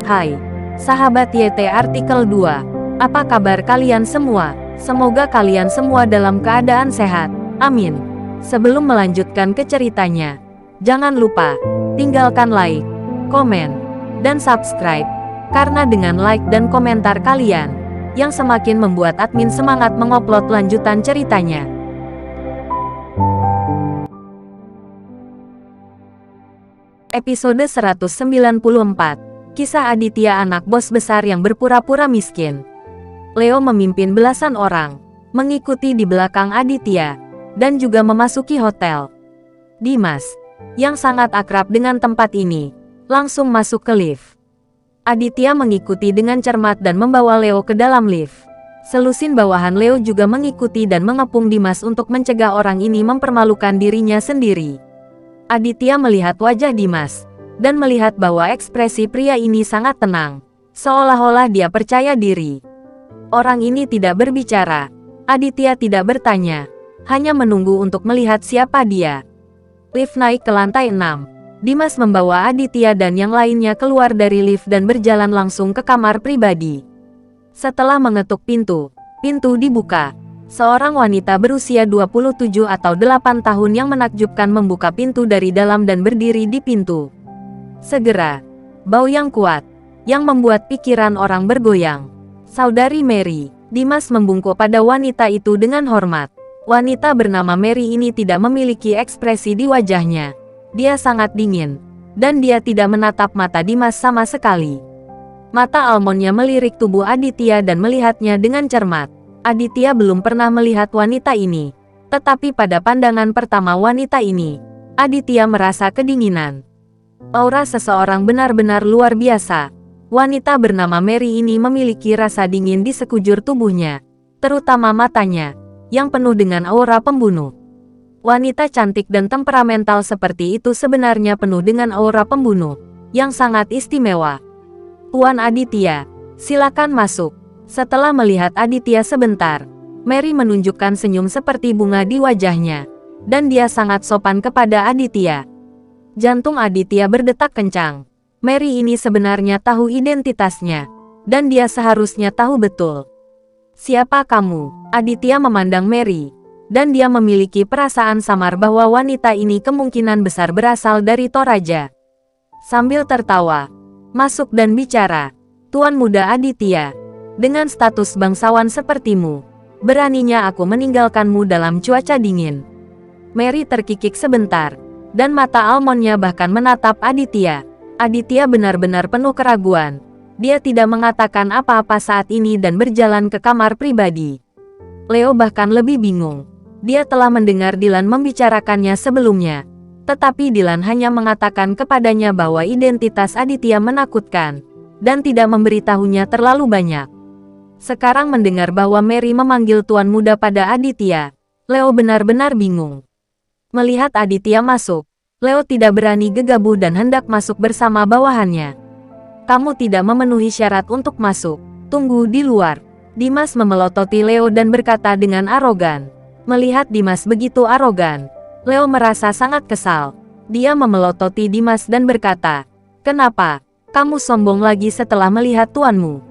Hai, sahabat YT Artikel 2. Apa kabar kalian semua? Semoga kalian semua dalam keadaan sehat. Amin. Sebelum melanjutkan ke ceritanya, jangan lupa tinggalkan like, komen, dan subscribe. Karena dengan like dan komentar kalian, yang semakin membuat admin semangat mengupload lanjutan ceritanya. Episode 194. Kisah Aditya, anak bos besar yang berpura-pura miskin. Leo memimpin belasan orang, mengikuti di belakang Aditya, dan juga memasuki hotel. Dimas, yang sangat akrab dengan tempat ini, langsung masuk ke lift. Aditya mengikuti dengan cermat dan membawa Leo ke dalam lift. Selusin bawahan Leo juga mengikuti dan mengepung Dimas untuk mencegah orang ini mempermalukan dirinya sendiri. Aditya melihat wajah Dimas, dan melihat bahwa ekspresi pria ini sangat tenang, seolah-olah dia percaya diri. Orang ini tidak berbicara. Aditya tidak bertanya, hanya menunggu untuk melihat siapa dia. Lift naik ke lantai 6. Dimas membawa Aditya dan yang lainnya keluar dari lift dan berjalan langsung ke kamar pribadi. Setelah mengetuk pintu, pintu dibuka. Seorang wanita berusia 27 atau 8 tahun yang menakjubkan membuka pintu dari dalam dan berdiri di pintu. Segera, bau yang kuat, yang membuat pikiran orang bergoyang. Saudari Mary. Dimas membungkuk pada wanita itu dengan hormat. Wanita bernama Mary ini tidak memiliki ekspresi di wajahnya. Dia sangat dingin, dan dia tidak menatap mata Dimas sama sekali. Mata almondnya melirik tubuh Aditya dan melihatnya dengan cermat. Aditya belum pernah melihat wanita ini, tetapi pada pandangan pertama wanita ini, Aditya merasa kedinginan. Aura seseorang benar-benar luar biasa. Wanita bernama Mary ini memiliki rasa dingin di sekujur tubuhnya, terutama matanya, yang penuh dengan aura pembunuh. Wanita cantik dan temperamental seperti itu sebenarnya penuh dengan aura pembunuh, yang sangat istimewa. Tuan Aditya, silakan masuk. Setelah melihat Aditya sebentar, Mary menunjukkan senyum seperti bunga di wajahnya, dan dia sangat sopan kepada Aditya. Jantung Aditya berdetak kencang. Mary ini sebenarnya tahu identitasnya, dan dia seharusnya tahu betul. Siapa kamu? Aditya memandang Mary, dan dia memiliki perasaan samar bahwa wanita ini kemungkinan besar berasal dari Toraja. Sambil tertawa, masuk dan bicara. Tuan muda Aditya, dengan status bangsawan sepertimu, beraninya aku meninggalkanmu dalam cuaca dingin. Mary terkikik sebentar, dan mata almondnya bahkan menatap Aditya. Aditya benar-benar penuh keraguan. Dia tidak mengatakan apa-apa saat ini dan berjalan ke kamar pribadi. Leo bahkan lebih bingung. Dia telah mendengar Dylan membicarakannya sebelumnya, tetapi Dylan hanya mengatakan kepadanya bahwa identitas Aditya menakutkan, dan tidak memberitahunya terlalu banyak. Sekarang mendengar bahwa Mary memanggil tuan muda pada Aditya, Leo benar-benar bingung. Melihat Aditya masuk, Leo tidak berani gegabah dan hendak masuk bersama bawahannya. Kamu tidak memenuhi syarat untuk masuk, tunggu di luar. Dimas memelototi Leo dan berkata dengan arogan. Melihat Dimas begitu arogan, Leo merasa sangat kesal. Dia memelototi Dimas dan berkata, "Kenapa kamu sombong lagi setelah melihat tuanmu?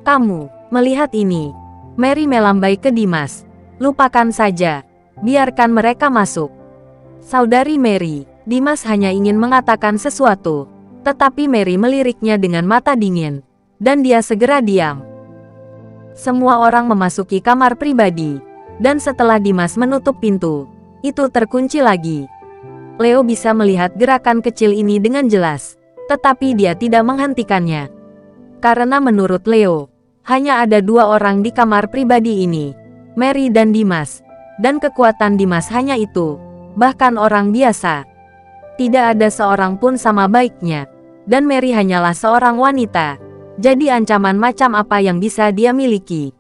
Kamu melihat ini?" Mary melambai ke Dimas. "Lupakan saja. Biarkan mereka masuk." Saudari Mary. Dimas hanya ingin mengatakan sesuatu, tetapi Mary meliriknya dengan mata dingin, dan dia segera diam. Semua orang memasuki kamar pribadi, dan setelah Dimas menutup pintu, itu terkunci lagi. Leo bisa melihat gerakan kecil ini dengan jelas, tetapi dia tidak menghentikannya. Karena menurut Leo, hanya ada dua orang di kamar pribadi ini, Mary dan Dimas, dan kekuatan Dimas hanya itu, bahkan orang biasa. Tidak ada seorang pun sama baiknya, dan Mary hanyalah seorang wanita, jadi ancaman macam apa yang bisa dia miliki?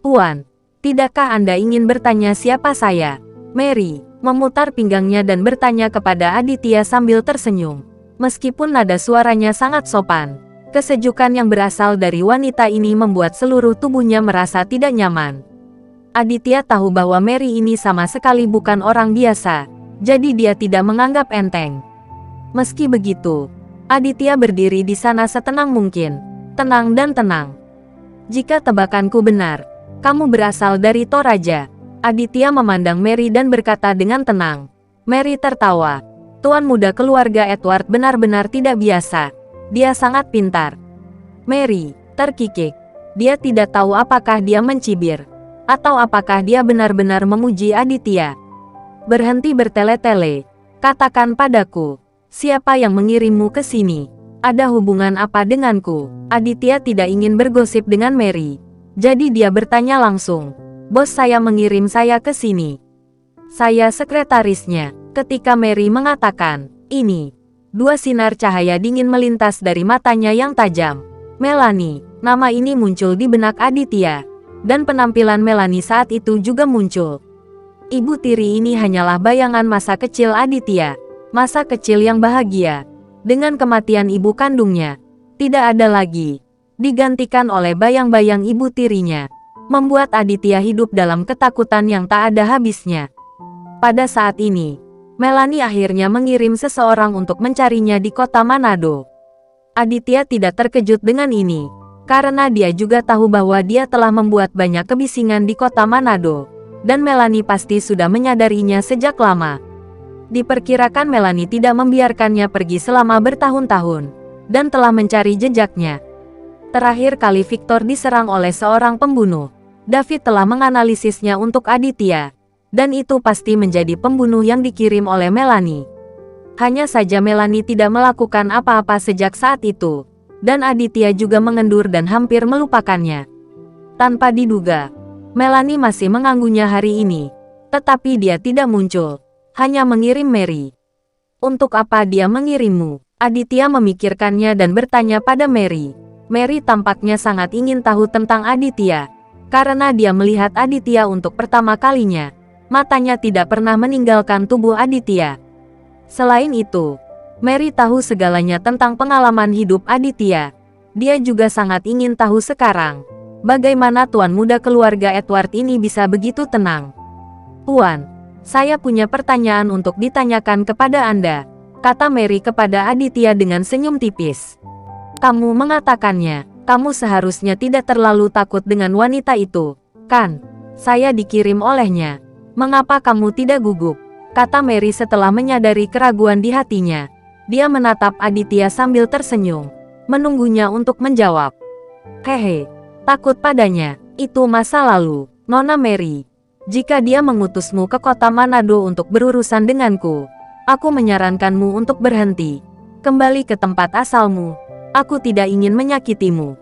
Tuan, tidakkah Anda ingin bertanya siapa saya? Mary memutar pinggangnya dan bertanya kepada Aditya sambil tersenyum. Meskipun nada suaranya sangat sopan, kesejukan yang berasal dari wanita ini membuat seluruh tubuhnya merasa tidak nyaman. Aditya tahu bahwa Mary ini sama sekali bukan orang biasa, jadi dia tidak menganggap enteng. Meski begitu, Aditya berdiri di sana setenang mungkin. Tenang dan tenang. Jika tebakanku benar, kamu berasal dari Toraja. Aditya memandang Mary dan berkata dengan tenang. Mary tertawa. Tuan muda keluarga Edward benar-benar tidak biasa. Dia sangat pintar. Mary terkikik. Dia tidak tahu apakah dia mencibir, atau apakah dia benar-benar memuji Aditya. Berhenti bertele-tele. Katakan padaku, siapa yang mengirimmu ke sini? Ada hubungan apa denganku? Aditya tidak ingin bergosip dengan Mary. Jadi dia bertanya langsung. Bos saya mengirim saya ke sini. Saya sekretarisnya. Ketika Mary mengatakan, ini. Dua sinar cahaya dingin melintas dari matanya yang tajam. Melanie, nama ini muncul di benak Aditya. Dan penampilan Melanie saat itu juga muncul. Ibu tiri ini hanyalah bayangan masa kecil Aditya. Masa kecil yang bahagia. Dengan kematian ibu kandungnya, tidak ada lagi. Digantikan oleh bayang-bayang ibu tirinya. Membuat Aditya hidup dalam ketakutan yang tak ada habisnya. Pada saat ini, Melanie akhirnya mengirim seseorang untuk mencarinya di kota Manado. Aditya tidak terkejut dengan ini, karena dia juga tahu bahwa dia telah membuat banyak kebisingan di kota Manado. Dan Melanie pasti sudah menyadarinya sejak lama. Diperkirakan Melanie tidak membiarkannya pergi selama bertahun-tahun, dan telah mencari jejaknya. Terakhir kali Victor diserang oleh seorang pembunuh, David telah menganalisisnya untuk Aditya, dan itu pasti menjadi pembunuh yang dikirim oleh Melanie. Hanya saja Melanie tidak melakukan apa-apa sejak saat itu, dan Aditya juga mengendur dan hampir melupakannya. Tanpa diduga, Melanie masih mengganggunya hari ini, tetapi dia tidak muncul, hanya mengirim Mary. Untuk apa dia mengirimmu? Aditya memikirkannya dan bertanya pada Mary. Mary tampaknya sangat ingin tahu tentang Aditya, karena dia melihat Aditya untuk pertama kalinya. Matanya tidak pernah meninggalkan tubuh Aditya. Selain itu, Mary tahu segalanya tentang pengalaman hidup Aditya. Dia juga sangat ingin tahu sekarang, bagaimana tuan muda keluarga Edward ini bisa begitu tenang. Tuan, saya punya pertanyaan untuk ditanyakan kepada Anda, kata Mary kepada Aditya dengan senyum tipis. Kamu mengatakannya, kamu seharusnya tidak terlalu takut dengan wanita itu, kan? Saya dikirim olehnya. Mengapa kamu tidak gugup? Kata Mary setelah menyadari keraguan di hatinya. Dia menatap Aditya sambil tersenyum, menunggunya untuk menjawab. Hehe. Takut padanya, itu masa lalu, Nona Mary. Jika dia mengutusmu ke kota Manado untuk berurusan denganku, aku menyarankanmu untuk berhenti. Kembali ke tempat asalmu. Aku tidak ingin menyakitimu.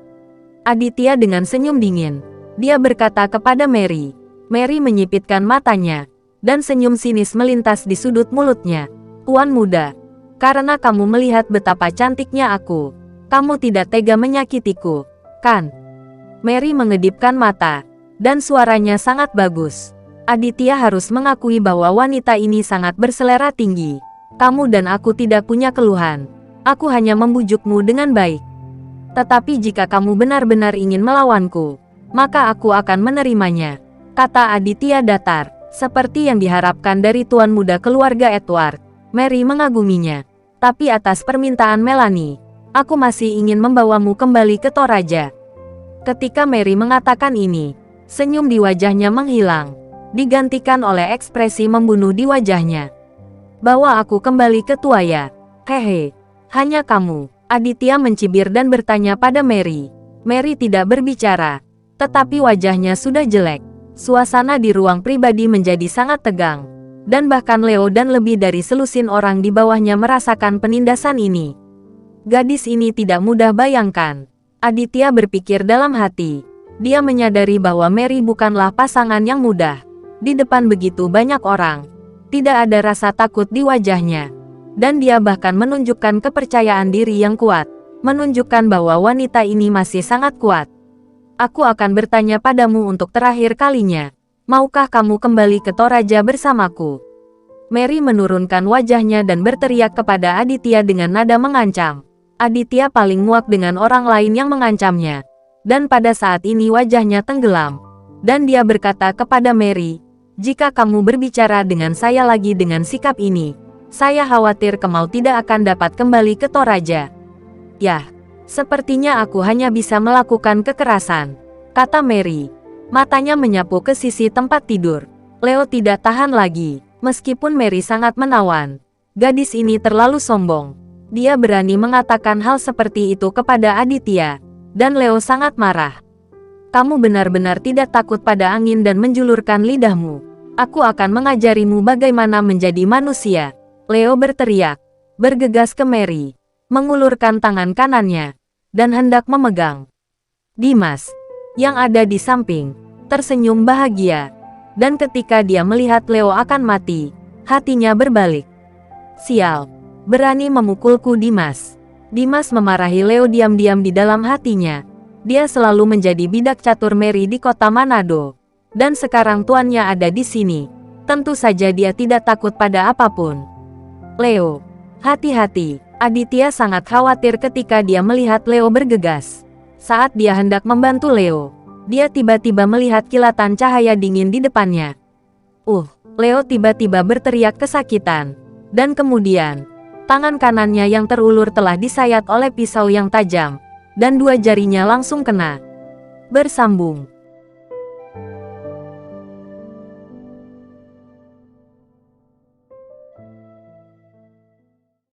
Aditya dengan senyum dingin. Dia berkata kepada Mary. Mary menyipitkan matanya, dan senyum sinis melintas di sudut mulutnya. Tuan muda, karena kamu melihat betapa cantiknya aku, kamu tidak tega menyakitiku, kan? Mary mengedipkan mata, dan suaranya sangat bagus. Aditya harus mengakui bahwa wanita ini sangat berselera tinggi. Kamu dan aku tidak punya keluhan. Aku hanya membujukmu dengan baik. Tetapi jika kamu benar-benar ingin melawanku, maka aku akan menerimanya, kata Aditya datar, seperti yang diharapkan dari tuan muda keluarga Edward. Mary mengaguminya. Tapi atas permintaan Melanie, aku masih ingin membawamu kembali ke Toraja. Ketika Mary mengatakan ini, senyum di wajahnya menghilang, digantikan oleh ekspresi membunuh di wajahnya. Bawa aku kembali ke Tuaya. Hehe, hanya kamu. Aditya mencibir dan bertanya pada Mary. Mary tidak berbicara, tetapi wajahnya sudah jelek. Suasana di ruang pribadi menjadi sangat tegang, dan bahkan Leo dan lebih dari selusin orang di bawahnya merasakan penindasan ini. Gadis ini tidak mudah bayangkan. Aditya berpikir dalam hati. Dia menyadari bahwa Mary bukanlah pasangan yang mudah. Di depan begitu banyak orang, tidak ada rasa takut di wajahnya. Dan dia bahkan menunjukkan kepercayaan diri yang kuat, menunjukkan bahwa wanita ini masih sangat kuat. Aku akan bertanya padamu untuk terakhir kalinya. Maukah kamu kembali ke Toraja bersamaku? Mary menurunkan wajahnya dan berteriak kepada Aditya dengan nada mengancam. Aditya paling muak dengan orang lain yang mengancamnya. Dan pada saat ini wajahnya tenggelam. Dan dia berkata kepada Mary, jika kamu berbicara dengan saya lagi dengan sikap ini, saya khawatir kamu tidak akan dapat kembali ke Toraja. Yah, sepertinya aku hanya bisa melakukan kekerasan, kata Mary. Matanya menyapu ke sisi tempat tidur. Leo tidak tahan lagi. Meskipun Mary sangat menawan, gadis ini terlalu sombong. Dia berani mengatakan hal seperti itu kepada Aditya, dan Leo sangat marah. Kamu benar-benar tidak takut pada angin dan menjulurkan lidahmu. Aku akan mengajarimu bagaimana menjadi manusia. Leo berteriak, bergegas ke Mary, mengulurkan tangan kanannya, dan hendak memegang. Dimas, yang ada di samping, tersenyum bahagia. Dan ketika dia melihat Leo akan mati, hatinya berbalik. Sial, berani memukulku Dimas. Dimas memarahi Leo diam-diam di dalam hatinya. Dia selalu menjadi bidak catur Mary di kota Manado. Dan sekarang tuannya ada di sini. Tentu saja dia tidak takut pada apapun. Leo, hati-hati. Aditya sangat khawatir ketika dia melihat Leo bergegas. Saat dia hendak membantu Leo, dia tiba-tiba melihat kilatan cahaya dingin di depannya. Leo tiba-tiba berteriak kesakitan. Dan kemudian, tangan kanannya yang terulur telah disayat oleh pisau yang tajam, dan dua jarinya langsung kena. Bersambung.